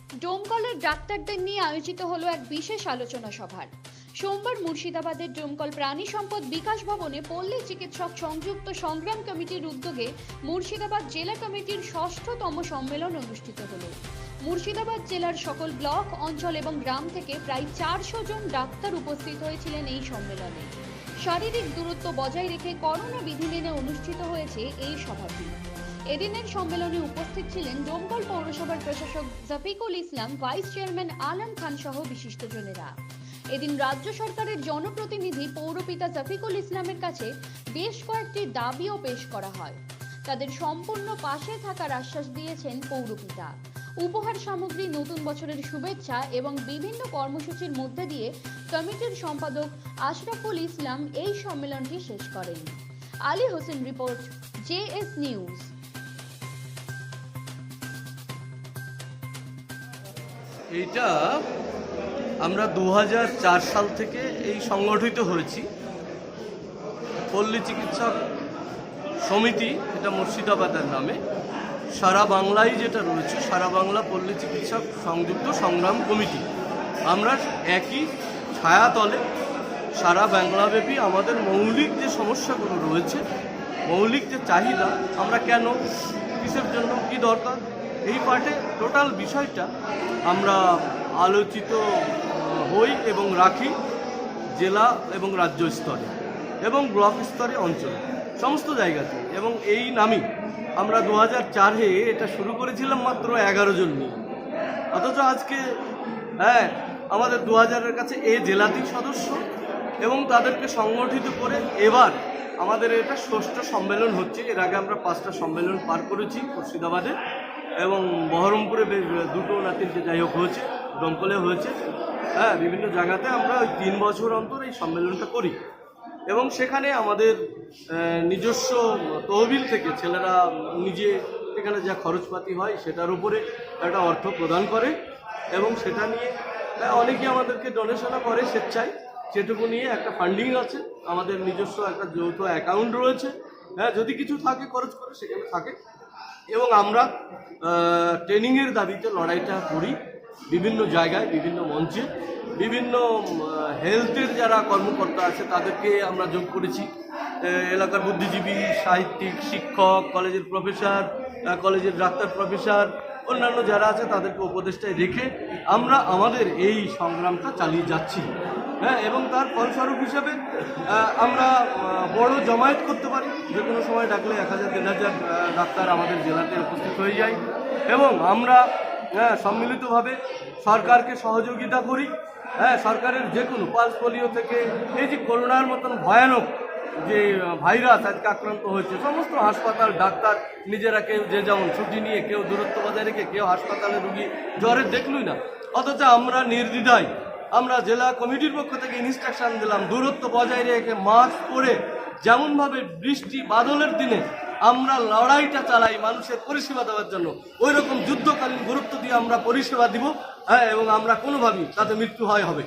ডোমকলের ডাক্তারদের নিয়ে আয়োজিত হলো এক বিশেষ আলোচনা সভার। সোমবার মুর্শিদাবাদের ডোমকল প্রাণী সম্পদ বিকাশ ভবনে পল্লী চিকিৎসক সংযুক্ত সংগ্রাম কমিটির উদ্যোগে মুর্শিদাবাদ জেলা কমিটির ৬ষ্ঠতম সম্মেলন অনুষ্ঠিত হলো। মুর্শিদাবাদ জেলার সকল ব্লক, অঞ্চল এবং গ্রাম থেকে প্রায় ৪০০ জন ডাক্তার উপস্থিত হয়েছিলেন এই সম্মেলনে। শারীরিক দূরত্ব বজায় রেখে করোনা বিধি মেনে অনুষ্ঠিত হয়েছে এই সভাটি। এদিনের সম্মেলনে উপস্থিত ছিলেন ডোমকল পৌরসভার প্রশাসক জাফিকুল ইসলাম, ভাইস চেয়ারম্যান আলম খান সহ বিশিষ্টজনেরা। এদিন রাজ্য সরকারের জনপ্রতিনিধি পৌরপিতা জাফিকুল ইসলামের কাছে বেশ কয়েকটি দাবিও পেশ করা হয়। তাদের সম্পূর্ণ পাশে থাকার আশ্বাস দিয়েছেন পৌরপিতা। উপহার সামগ্রী, নতুন বছরের শুভেচ্ছা এবং বিভিন্ন কর্মসূচির মধ্যে দিয়ে কমিটির সম্পাদক আশরাফুল ইসলাম এই সম্মেলনটি শেষ করেন। Ali Hossain report, JS news. এইটা আমরা 2004 সাল থেকে এই সংগঠিত হয়েছি। পল্লী চিকিৎসক সমিতি, এটা মুর্শিদাবাদের নামে। সারা বাংলায় যেটা রয়েছে, সারা বাংলা পল্লী চিকিৎসক সংযুক্ত সংগ্রাম কমিটি। আমরা একই ছায়াতলে সারা বাংলাব্যাপী আমাদের মৌলিক যে সমস্যাগুলো রয়েছে, মৌলিক যে চাহিদা, আমরা কেন, কিসের জন্য, কি দরকার, এই পার্টে টোটাল বিষয়টা আমরা আলোচিত হই এবং রাখি জেলা এবং রাজ্য স্তরে এবং ব্লক স্তরে, অঞ্চলে, সমস্ত জায়গাতে। এবং এই নামই আমরা 2004-এ এটা শুরু করেছিলাম মাত্র 11 জন নিয়ে, অথচ আজকে আমাদের 2000-এর কাছে এই জেলাতেই সদস্য এবং তাদেরকে সংগঠিত করে এবার আমাদের এটা 6ষ্ঠ সম্মেলন হচ্ছে। এর আগে আমরা 5টা সম্মেলন পার করেছি মুর্শিদাবাদে এবং বহরমপুরে 2টো না 3টে যাই হোক হয়েছে, দমকলে হয়েছে। বিভিন্ন জায়গাতে আমরা ওই 3 বছর অন্তর এই সম্মেলনটা করি এবং সেখানে আমাদের নিজস্ব তহবিল থেকে ছেলেরা নিজে এখানে যা খরচপাতি হয় সেটার উপরে একটা অর্থ প্রদান করে এবং সেটা নিয়ে অনেকে আমাদেরকে ডোনেশনও করে স্বেচ্ছায়। সেটুকু নিয়ে একটা ফান্ডিং আছে, আমাদের নিজস্ব একটা যৌথ অ্যাকাউন্ট রয়েছে। যদি কিছু থাকে খরচ করে সেখানে থাকে এবং আমরা ট্রেনিংয়ের দাবিতে লড়াইটা করি বিভিন্ন জায়গায়, বিভিন্ন মঞ্চে। বিভিন্ন হেলথের যারা কর্মকর্তা আছে তাদেরকে আমরা যোগ করেছি, এলাকার বুদ্ধিজীবী, সাহিত্যিক, শিক্ষক, কলেজের প্রফেসর, কলেজের ডাক্তার প্রফেসর, অন্যান্য যারা আছে তাদেরকে উপদেষ্টায় রেখে আমরা আমাদের এই সংগ্রামটা চালিয়ে যাচ্ছি। এবং তার ফলস্বরূপ হিসেবে আমরা বড় জমায়েত করতে পারি। যে কোনো সময় ডাকলে 1000-1500 ডাক্তার আমাদের জেলাতে উপস্থিত হয়ে যায় এবং আমরা সম্মিলিতভাবে সরকারকে সহযোগিতা করি। সরকারের যে কোনো পালস পোলিও থেকে এই যে করোনার মতন ভয়ানক যে ভাইরাস আজকে আক্রান্ত হয়েছে, সমস্ত হাসপাতাল, ডাক্তার নিজেরা কেউ যে যেমন ছুটি নিয়ে, কেউ দূরত্ব বজায় রেখে, কেউ হাসপাতালে রুগী জ্বরের দেখলই না, অথচ আমরা নির্দ্বিধায় আমরা জেলা কমিটির পক্ষ থেকে ইনস্ট্রাকশন দিলাম দূরত্ব বজায় রেখে মাস্ক পরে যেমনভাবে বৃষ্টি বাদলের দিনে আমরা লড়াইটা চালাই মানুষের পরিষেবা দেওয়ার জন্য, ওই রকম যুদ্ধকালীন গুরুত্ব দিয়ে আমরা পরিষেবা দিব এবং আমরা কোনোভাবেই তাতে মৃত্যু হবে।